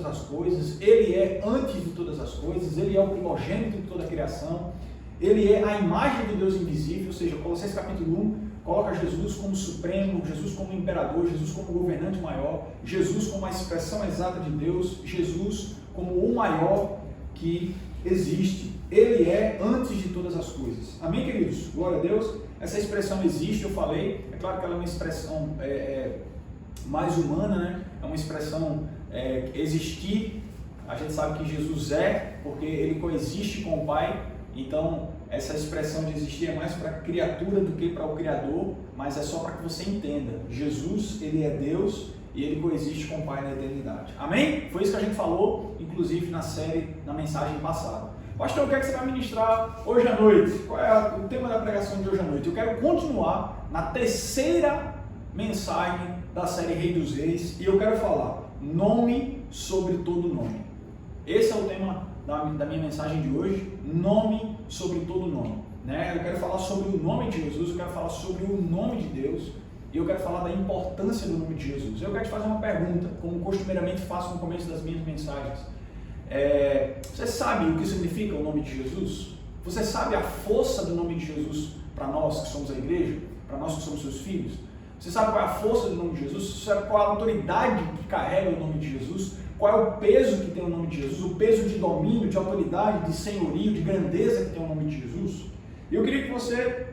as coisas, Ele é antes de todas as coisas, Ele é o primogênito de toda a criação, Ele é a imagem do Deus invisível, ou seja, Colossenses capítulo 1 coloca Jesus como supremo, Jesus como imperador, Jesus como governante maior, Jesus como a expressão exata de Deus, Jesus como o maior que existe. Ele é antes de todas as coisas. Amém, queridos? Glória a Deus. Essa expressão existe, eu falei, é claro que ela é uma expressão mais humana, né? É uma expressão existir. A gente sabe que Jesus é, porque Ele coexiste com o Pai, então essa expressão de existir é mais para a criatura do que para o Criador, mas é só para que você entenda. Jesus, Ele é Deus e Ele coexiste com o Pai na eternidade. Amém? Foi isso que a gente falou, inclusive na mensagem passada. Pastor, o que é que você vai ministrar hoje à noite? Qual é o tema da pregação de hoje à noite? Eu quero continuar na terceira mensagem da série Rei dos Reis e eu quero falar nome sobre todo nome. Esse é o tema da minha mensagem de hoje, nome sobre todo nome. Né? Eu quero falar sobre o nome de Jesus, eu quero falar sobre o nome de Deus e eu quero falar da importância do nome de Jesus. Eu quero te fazer uma pergunta, como costumeiramente faço no começo das minhas mensagens. Você sabe o que significa o nome de Jesus? Você sabe a força do nome de Jesus para nós que somos a igreja? Para nós que somos seus filhos? Você sabe qual é a força do nome de Jesus? Você sabe qual é a autoridade que carrega o nome de Jesus? Qual é o peso que tem o nome de Jesus? O peso de domínio, de autoridade, de senhorio, de grandeza que tem o nome de Jesus? E eu queria que você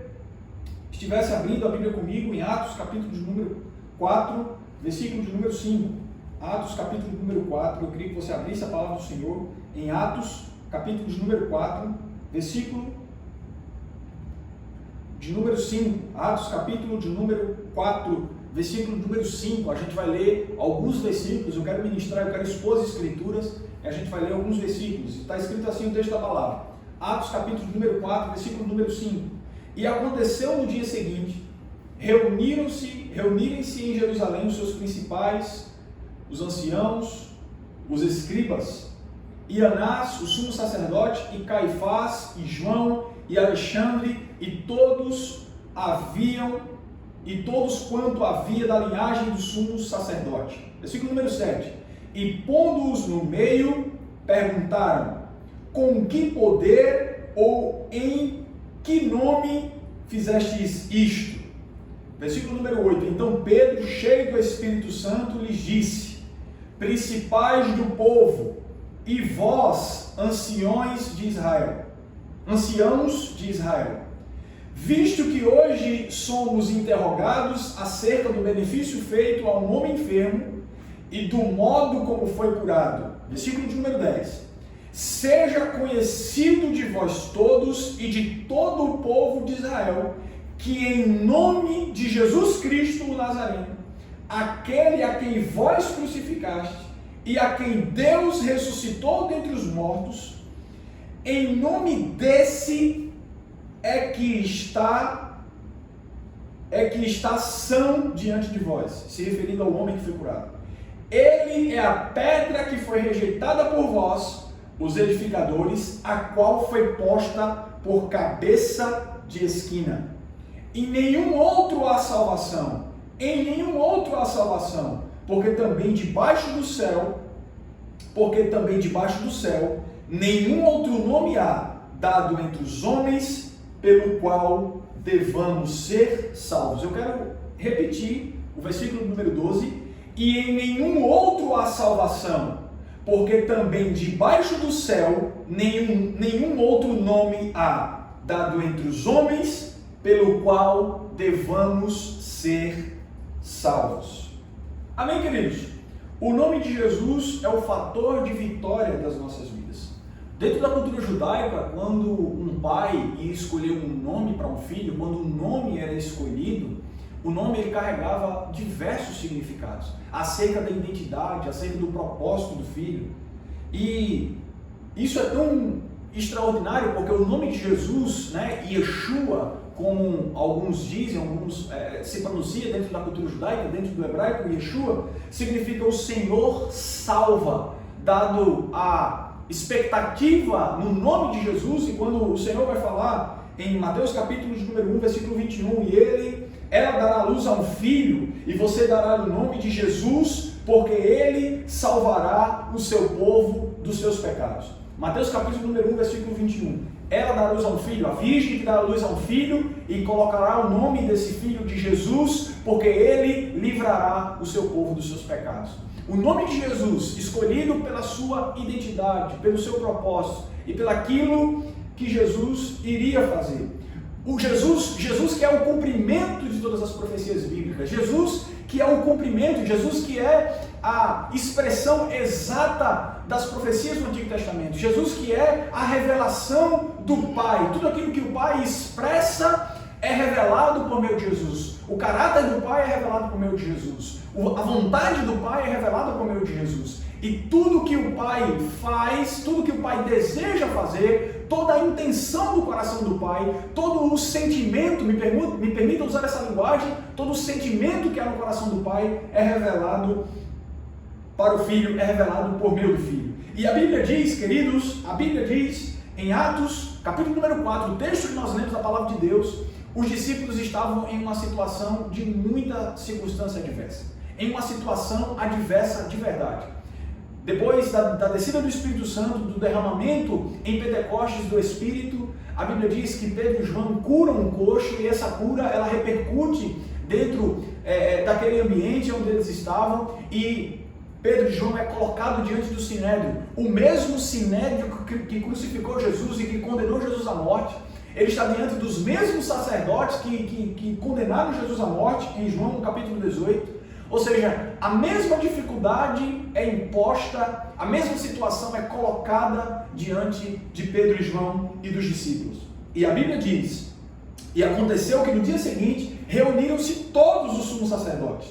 estivesse abrindo a Bíblia comigo em Atos, capítulo de número 4, versículo de número 5. Atos, capítulo de número 4, eu queria que você abrisse a palavra do Senhor em Atos, capítulo de número 4, versículo de número 5. Atos, capítulo de número 4, versículo de número 5. A gente vai ler alguns versículos, eu quero ministrar, eu quero expor as escrituras, e a gente vai ler alguns versículos. Está escrito assim o texto da palavra. Atos, capítulo de número 4, versículo número 5. E aconteceu no dia seguinte, reunirem-se em Jerusalém os seus principais, os anciãos, os escribas, e Anás, o sumo sacerdote, e Caifás, e João, e Alexandre, e todos quanto havia da linhagem do sumo sacerdote. Versículo número 7. E pondo-os no meio, perguntaram: com que poder ou em que nome fizestes isto? Versículo número 8. Então Pedro, cheio do Espírito Santo, lhes disse: principais do povo, e vós, anciãos de Israel, visto que hoje somos interrogados acerca do benefício feito a um homem enfermo e do modo como foi curado. Versículo de número 10. Seja conhecido de vós todos e de todo o povo de Israel, que em nome de Jesus Cristo o Nazareno, aquele a quem vós crucificaste e a quem Deus ressuscitou dentre os mortos, em nome desse é que está são diante de vós, se referindo ao homem que foi curado. Ele é a pedra que foi rejeitada por vós, os edificadores, a qual foi posta por cabeça de esquina. Em nenhum outro há salvação, porque também debaixo do céu, nenhum outro nome há dado entre os homens pelo qual devamos ser salvos. Eu quero repetir o versículo número 12. E em nenhum outro há salvação, porque também debaixo do céu nenhum outro nome há dado entre os homens pelo qual devamos ser salvos. Amém, queridos? O nome de Jesus é o fator de vitória das nossas vidas. Dentro da cultura judaica, quando um pai ia escolher um nome para um filho, quando um nome era escolhido, o nome ele carregava diversos significados, acerca da identidade, acerca do propósito do filho. E isso é tão extraordinário porque o nome de Jesus, né, Yeshua, como alguns dizem, se pronuncia dentro da cultura judaica, dentro do hebraico, Yeshua significa o Senhor salva, dado a expectativa no nome de Jesus. E quando o Senhor vai falar em Mateus capítulo de número 1, versículo 21, ela dará luz a um filho, e você dará o nome de Jesus, porque ele salvará o seu povo dos seus pecados. Mateus capítulo número 1, versículo 21. Ela dará luz a um filho, a virgem que dará luz a um filho, e colocará o nome desse filho de Jesus, porque ele livrará o seu povo dos seus pecados. O nome de Jesus, escolhido pela sua identidade, pelo seu propósito e pelaquilo que Jesus iria fazer. Jesus que é o cumprimento de todas as profecias bíblicas, Jesus que é o cumprimento, Jesus que é a expressão exata das profecias do Antigo Testamento, Jesus que é a revelação do Pai. Tudo aquilo que o Pai expressa é revelado por meio de Jesus. O caráter do Pai é revelado por meio de Jesus. A vontade do Pai é revelada por meio de Jesus. E tudo que o Pai faz, tudo que o Pai deseja fazer, toda a intenção do coração do Pai, todo o sentimento, me permita usar essa linguagem, todo o sentimento que há no coração do Pai é revelado para o Filho, é revelado por meio do Filho. E a Bíblia diz, queridos, em Atos, capítulo número 4, o texto que nós lemos da Palavra de Deus, os discípulos estavam em uma situação de muita circunstância adversa, em uma situação adversa de verdade. Depois da descida do Espírito Santo, do derramamento em Pentecostes do Espírito, a Bíblia diz que Pedro e João curam um coxo, e essa cura ela repercute dentro daquele ambiente onde eles estavam, e Pedro e João é colocado diante do Sinédrio, o mesmo Sinédrio que crucificou Jesus e que condenou Jesus à morte. Ele está diante dos mesmos sacerdotes que condenaram Jesus à morte, em João capítulo 18. Ou seja, a mesma dificuldade é imposta, a mesma situação é colocada diante de Pedro e João e dos discípulos. E a Bíblia diz, e aconteceu que no dia seguinte reuniram-se todos os sumos sacerdotes,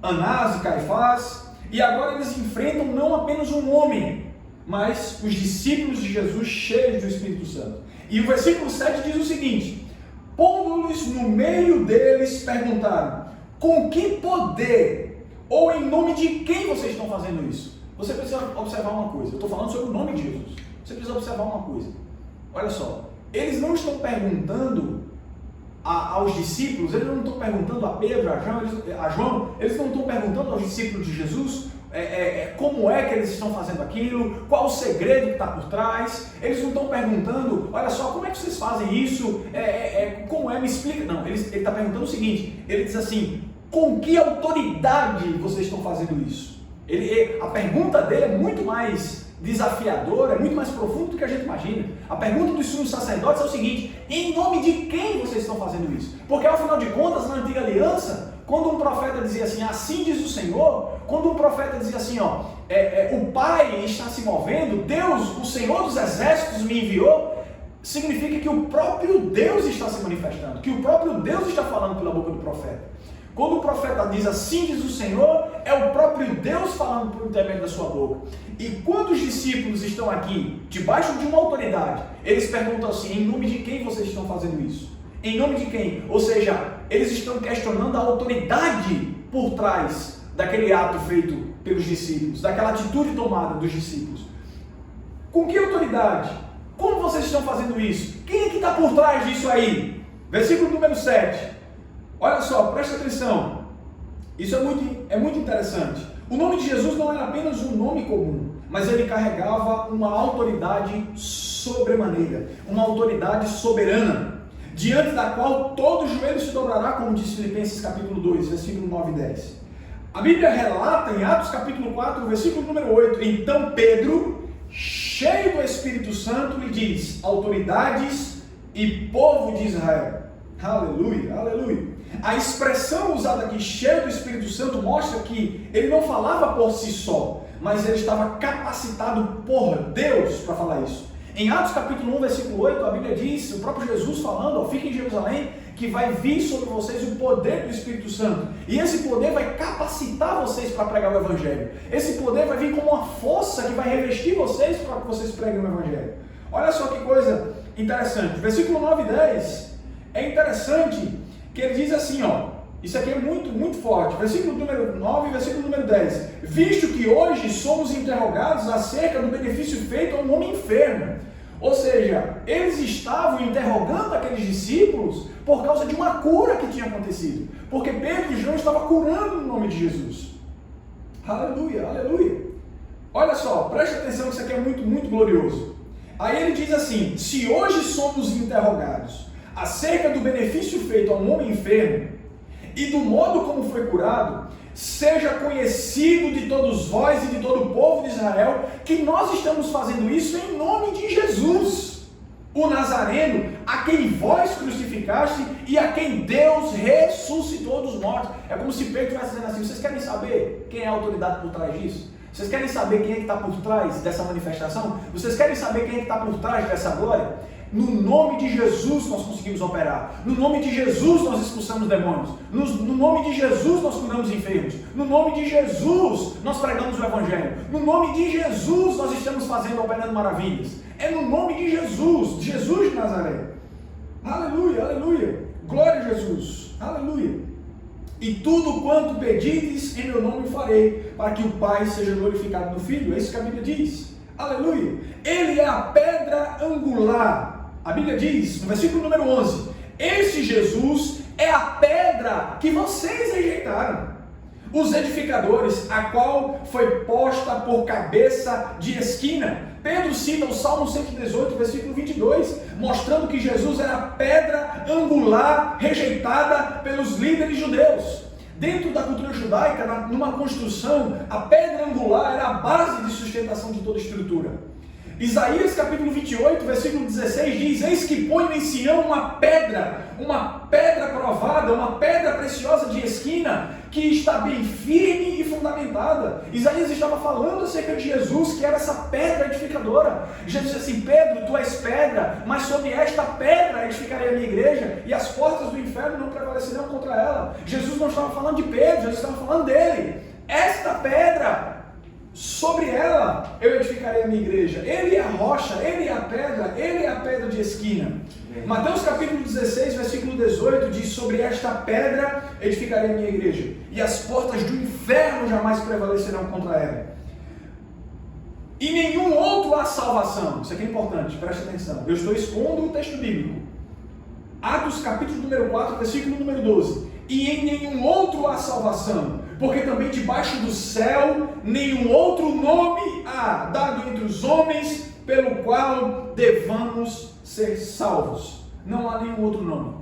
Anás e Caifás, e agora eles enfrentam não apenas um homem, mas os discípulos de Jesus cheios do Espírito Santo. E o versículo 7 diz o seguinte: pondo-lhes no meio deles, perguntaram: com que poder ou em nome de quem vocês estão fazendo isso? Você precisa observar uma coisa, eu estou falando sobre o nome de Jesus. Você precisa observar uma coisa. Olha só, eles não estão perguntando aos discípulos, eles não estão perguntando a Pedro, a João, eles não estão perguntando aos discípulos de Jesus como é que eles estão fazendo aquilo, qual o segredo que está por trás. Eles não estão perguntando, olha só, como é que vocês fazem isso, como é, me explica. Não, ele está perguntando o seguinte, ele diz assim: com que autoridade vocês estão fazendo isso? A pergunta dele é muito mais desafiadora, é muito mais profunda do que a gente imagina. A pergunta dos sumos sacerdotes é o seguinte: em nome de quem vocês estão fazendo isso? Porque afinal de contas, na antiga aliança, quando um profeta dizia assim, assim diz o Senhor, quando um profeta dizia assim, o Pai está se movendo, Deus, o Senhor dos exércitos me enviou, significa que o próprio Deus está se manifestando, que o próprio Deus está falando pela boca do profeta. Quando o profeta diz assim diz o Senhor, é o próprio Deus falando por intermédio da sua boca. E quando os discípulos estão aqui, debaixo de uma autoridade, eles perguntam assim: em nome de quem vocês estão fazendo isso? Em nome de quem? Ou seja, eles estão questionando a autoridade por trás daquele ato feito pelos discípulos, daquela atitude tomada dos discípulos. Com que autoridade? Como vocês estão fazendo isso? Quem é que está por trás disso aí? Versículo número 7. Olha só, presta atenção. Isso é muito interessante. O nome de Jesus não era apenas um nome comum, mas ele carregava uma autoridade sobremaneira, uma autoridade soberana, diante da qual todo joelho se dobrará, como diz Filipenses capítulo 2, versículo 9 e 10. A Bíblia relata em Atos capítulo 4, versículo número 8, então Pedro, cheio do Espírito Santo, lhe diz: autoridades e povo de Israel. Aleluia, aleluia. A expressão usada aqui, cheio do Espírito Santo, mostra que ele não falava por si só, mas ele estava capacitado por Deus para falar isso. Em Atos capítulo 1, versículo 8, a Bíblia diz, o próprio Jesus falando, fique em Jerusalém, que vai vir sobre vocês o poder do Espírito Santo. E esse poder vai capacitar vocês para pregar o Evangelho. Esse poder vai vir como uma força que vai revestir vocês para que vocês preguem o Evangelho. Olha só que coisa interessante. Versículo 9 e 10, é interessante que ele diz assim, isso aqui é muito, muito forte. Versículo número 9 e versículo número 10. Visto que hoje somos interrogados acerca do benefício feito a um homem enfermo. Ou seja, eles estavam interrogando aqueles discípulos por causa de uma cura que tinha acontecido. Porque Pedro e João estavam curando no nome de Jesus. Aleluia, aleluia. Olha só, preste atenção que isso aqui é muito, muito glorioso. Aí ele diz assim: se hoje somos interrogados acerca do benefício feito a um homem enfermo e do modo como foi curado, seja conhecido de todos vós e de todo o povo de Israel que nós estamos fazendo isso em nome de Jesus, o Nazareno, a quem vós crucificaste e a quem Deus ressuscitou dos mortos. É como se Pedro estivesse dizendo assim: vocês querem saber quem é a autoridade por trás disso? Vocês querem saber quem é que está por trás dessa manifestação? Vocês querem saber quem é que está por trás dessa glória? No nome de Jesus nós conseguimos operar. No nome de Jesus nós expulsamos demônios. No nome de Jesus nós curamos enfermos. No nome de Jesus nós pregamos o Evangelho. No nome de Jesus nós estamos operando maravilhas. É no nome de Jesus, Jesus de Nazaré. Aleluia, aleluia. Glória a Jesus. Aleluia. E tudo quanto pedides em meu nome farei, para que o Pai seja glorificado no Filho. É isso que a Bíblia diz. Aleluia. Ele é a pedra angular. A Bíblia diz, no versículo número 11, esse Jesus é a pedra que vocês rejeitaram, os edificadores, a qual foi posta por cabeça de esquina. Pedro cita o Salmo 118, versículo 22, mostrando que Jesus era a pedra angular rejeitada pelos líderes judeus. Dentro da cultura judaica, numa construção, a pedra angular era a base de sustentação de toda a estrutura. Isaías capítulo 28, versículo 16 diz: eis que ponho em Sião uma pedra provada, uma pedra preciosa de esquina, que está bem firme e fundamentada. Isaías estava falando acerca de Jesus, que era essa pedra edificadora. Jesus disse assim: Pedro, tu és pedra, mas sobre esta pedra edificarei a minha igreja, e as portas do inferno não prevalecerão contra ela. Jesus não estava falando de Pedro, Jesus estava falando dele. Esta pedra, sobre ela eu edificarei a minha igreja. Ele é a rocha, ele é a pedra, ele é a pedra de esquina. Mateus capítulo 16, versículo 18 diz: sobre esta pedra edificarei a minha igreja, e as portas do inferno jamais prevalecerão contra ela. E nenhum outro há salvação. Isso aqui é importante, preste atenção. Eu estou expondo o texto bíblico. Atos capítulo número 4, versículo número 12. E em nenhum outro há salvação, porque também debaixo do céu nenhum outro nome há dado entre os homens pelo qual devamos ser salvos. Não há nenhum outro nome.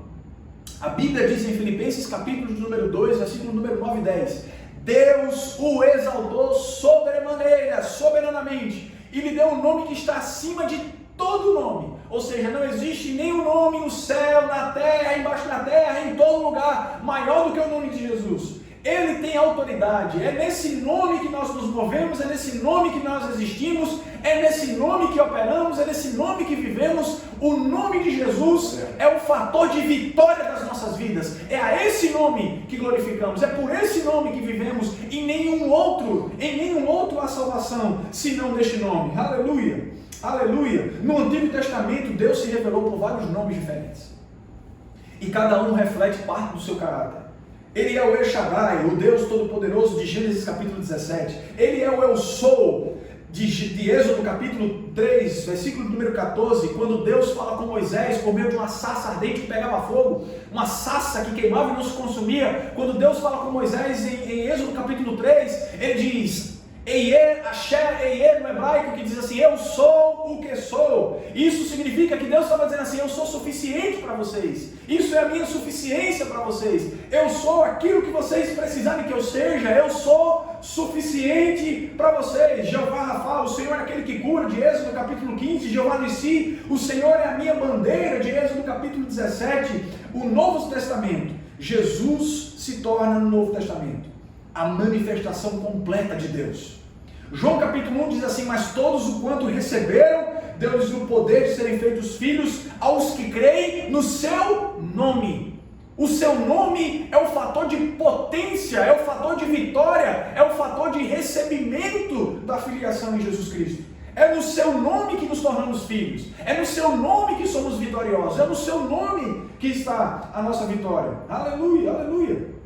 A Bíblia diz em Filipenses capítulo número 2, versículo número 9 e 10: Deus o exaltou sobremaneira, soberanamente, e lhe deu um nome que está acima de todo nome. Ou seja, não existe nenhum nome no céu, na terra, embaixo da terra, em todo lugar, maior do que o nome de Jesus. Ele tem autoridade, é nesse nome que nós nos movemos, é nesse nome que nós existimos, é nesse nome que operamos, é nesse nome que vivemos. O nome de Jesus é o fator de vitória das nossas vidas, é a esse nome que glorificamos, é por esse nome que vivemos. Em nenhum outro há salvação, senão neste nome. Aleluia, aleluia. No Antigo Testamento, Deus se revelou por vários nomes diferentes, e cada um reflete parte do seu caráter. Ele é o El Shaddai, o Deus Todo-Poderoso de Gênesis capítulo 17. Ele é o Eu Sou de Êxodo capítulo 3, versículo número 14, quando Deus fala com Moisés por meio de uma sarça ardente que pegava fogo, uma sarça que queimava e não se consumia. Quando Deus fala com Moisés em Êxodo capítulo 3, ele diz Eiê, Asher, Eiê no hebraico, que diz assim: eu sou o que sou. Isso significa que Deus estava dizendo assim: eu sou suficiente para vocês, isso é a minha suficiência para vocês, eu sou aquilo que vocês precisarem que eu seja, eu sou suficiente para vocês. Jeová Rafa, o Senhor é aquele que cura, de Êxodo capítulo 15, Jeová Nissi, o Senhor é a minha bandeira, de Êxodo capítulo 17. O Novo Testamento, Jesus se torna no Novo Testamento a manifestação completa de Deus. João capítulo 1 diz assim: mas todos o quanto receberam, deu-lhes o poder de serem feitos filhos aos que creem no seu nome. O seu nome é o fator de potência, é o fator de vitória, é o fator de recebimento da filiação em Jesus Cristo. É no seu nome que nos tornamos filhos, é no seu nome que somos vitoriosos, é no seu nome que está a nossa vitória. Aleluia, aleluia.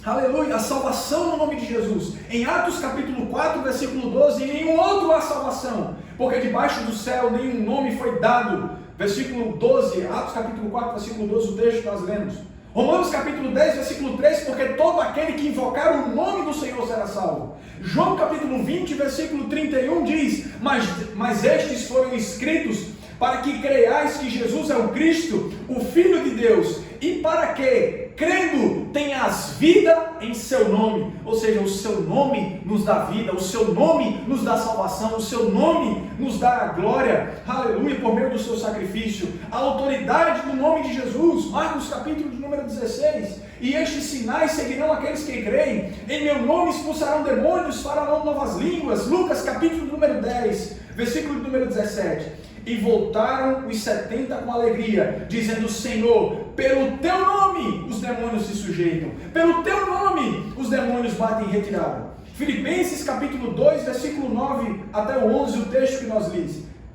Aleluia, a salvação no nome de Jesus. Em Atos capítulo 4, versículo 12, em nenhum outro há salvação, porque debaixo do céu nenhum nome foi dado. Versículo 12, Atos capítulo 4, versículo 12, o texto que nós lemos. Romanos capítulo 10, versículo 3, porque todo aquele que invocar o nome do Senhor será salvo. João capítulo 20, versículo 31 diz, mas estes foram escritos para que creiais que Jesus é o Cristo, o Filho de Deus, e para que, crendo, tenhas vida em seu nome. Ou seja, o seu nome nos dá vida, o seu nome nos dá salvação, o seu nome nos dá a glória, aleluia, por meio do seu sacrifício. A autoridade do nome de Jesus, Marcos capítulo de número 16, e estes sinais seguirão aqueles que creem, em meu nome expulsarão demônios, falarão novas línguas. Lucas capítulo número 10, versículo número 17. E voltaram os 70 com alegria, dizendo, Senhor, pelo teu nome os demônios se sujeitam, pelo teu nome os demônios batem em retirada. Filipenses capítulo 2, versículo 9 até o 11, o texto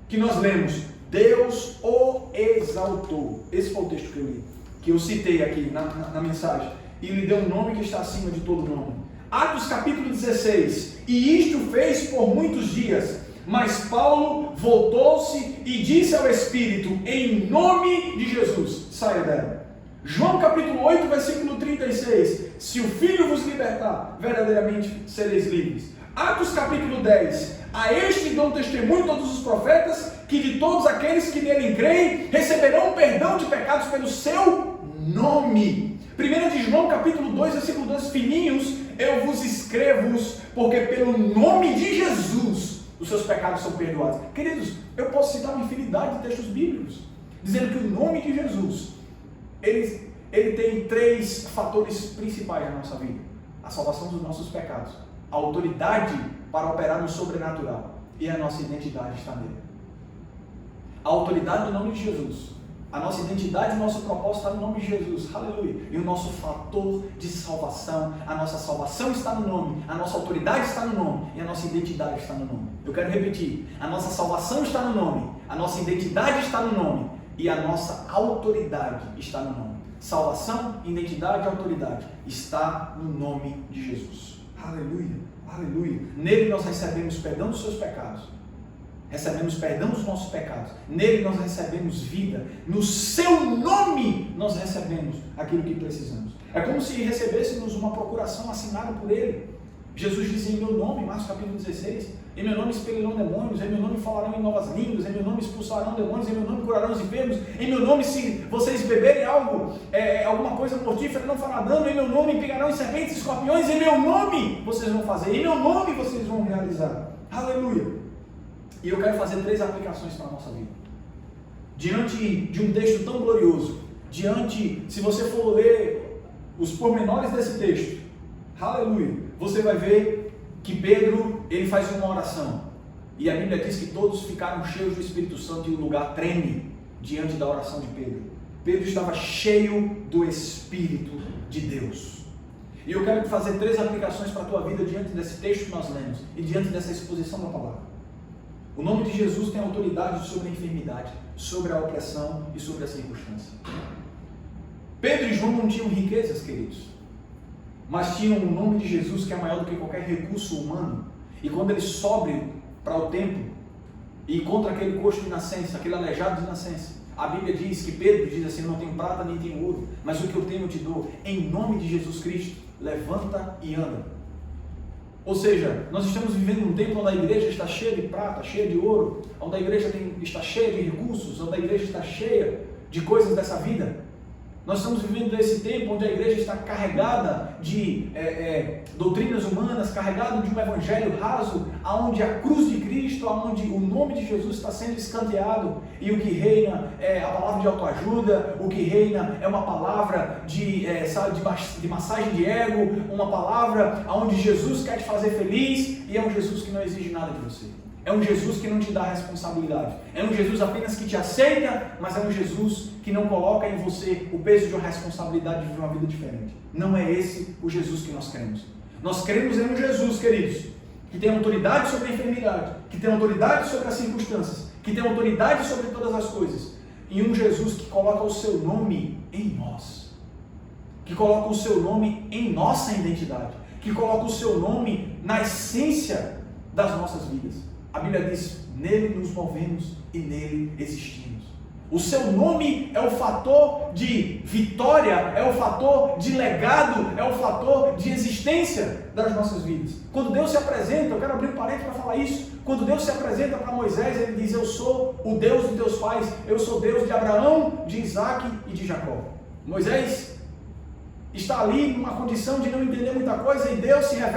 que nós lemos, Deus o exaltou. Esse foi o texto que eu li, que eu citei aqui na mensagem, e lhe deu um nome que está acima de todo nome. Atos capítulo 16, e isto fez por muitos dias. Mas Paulo voltou-se e disse ao Espírito, em nome de Jesus, saia dela. João capítulo 8, versículo 36, se o Filho vos libertar, verdadeiramente sereis livres. Atos capítulo 10, a este dão testemunho todos os profetas, que de todos aqueles que nele creem, receberão perdão de pecados pelo seu nome. 1 de João capítulo 2, versículo 2, filhinhos, eu vos escrevo, porque pelo nome de Jesus, os seus pecados são perdoados. Queridos, eu posso citar uma infinidade de textos bíblicos, dizendo que o nome de Jesus, ele tem 3 fatores principais na nossa vida. A salvação dos nossos pecados, a autoridade para operar no sobrenatural, e a nossa identidade está nele. A autoridade do nome de Jesus, a nossa identidade e o nosso propósito está no nome de Jesus, aleluia. E o nosso fator de salvação, a nossa salvação está no nome, a nossa autoridade está no nome e a nossa identidade está no nome. Eu quero repetir, a nossa salvação está no nome, a nossa identidade está no nome e a nossa autoridade está no nome. Salvação, identidade e autoridade está no nome de Jesus. Aleluia, aleluia. Nele nós recebemos perdão dos seus pecados. Recebemos perdão dos nossos pecados. Nele nós recebemos vida. No seu nome nós recebemos aquilo que precisamos. É como se recebêssemos uma procuração assinada por ele. Jesus dizia em meu nome, Marcos capítulo 16, em meu nome expelirão demônios, em meu nome falarão em novas línguas, em meu nome expulsarão demônios, em meu nome curarão os enfermos, em meu nome se vocês beberem algo, alguma coisa mortífera não fará dano, em meu nome pegarão em serpentes e escorpiões, em meu nome vocês vão fazer, em meu nome vocês vão realizar. Aleluia! E eu quero fazer 3 aplicações para a nossa vida. Diante de um texto tão glorioso, se você for ler os pormenores desse texto, aleluia, você vai ver que Pedro, ele faz uma oração. E a Bíblia diz que todos ficaram cheios do Espírito Santo e o lugar treme diante da oração de Pedro. Pedro estava cheio do Espírito de Deus. E eu quero fazer 3 aplicações para a tua vida diante desse texto que nós lemos e diante dessa exposição da palavra. O nome de Jesus tem autoridade sobre a enfermidade, sobre a opressão e sobre a circunstância. Pedro e João não tinham riquezas, queridos, mas tinham o nome de Jesus, que é maior do que qualquer recurso humano. E quando eles sobem para o templo e encontram aquele coxo de nascença, aquele aleijado de nascença, a Bíblia diz que Pedro diz assim, não tenho prata nem tenho ouro, mas o que eu tenho eu te dou, em nome de Jesus Cristo, levanta e anda. Ou seja, nós estamos vivendo um tempo onde a igreja está cheia de prata, cheia de ouro, onde a igreja está cheia de recursos, onde a igreja está cheia de coisas dessa vida. Nós estamos vivendo esse tempo onde a igreja está carregada de doutrinas humanas, carregada de um evangelho raso, onde a cruz de Cristo, onde o nome de Jesus está sendo escanteado, e o que reina é a palavra de autoajuda, o que reina é uma palavra de massagem de ego, uma palavra onde Jesus quer te fazer feliz, e é um Jesus que não exige nada de você. É um Jesus que não te dá responsabilidade. É um Jesus apenas que te aceita, mas é um Jesus que não coloca em você o peso de uma responsabilidade de viver uma vida diferente. Não é esse o Jesus que nós cremos. Nós cremos em um Jesus, queridos, que tem autoridade sobre a enfermidade, que tem autoridade sobre as circunstâncias, que tem autoridade sobre todas as coisas. E um Jesus que coloca o seu nome em nós. Que coloca o seu nome em nossa identidade. Que coloca o seu nome na essência das nossas vidas. A Bíblia diz, nele nos movemos e nele existimos. O seu nome é o fator de vitória, é o fator de legado, é o fator de existência das nossas vidas. Quando Deus se apresenta, eu quero abrir um parênteses para falar isso. Quando Deus se apresenta para Moisés, ele diz: eu sou o Deus dos teus pais, eu sou Deus de Abraão, de Isaac e de Jacó. Moisés está ali numa condição de não entender muita coisa e Deus se revela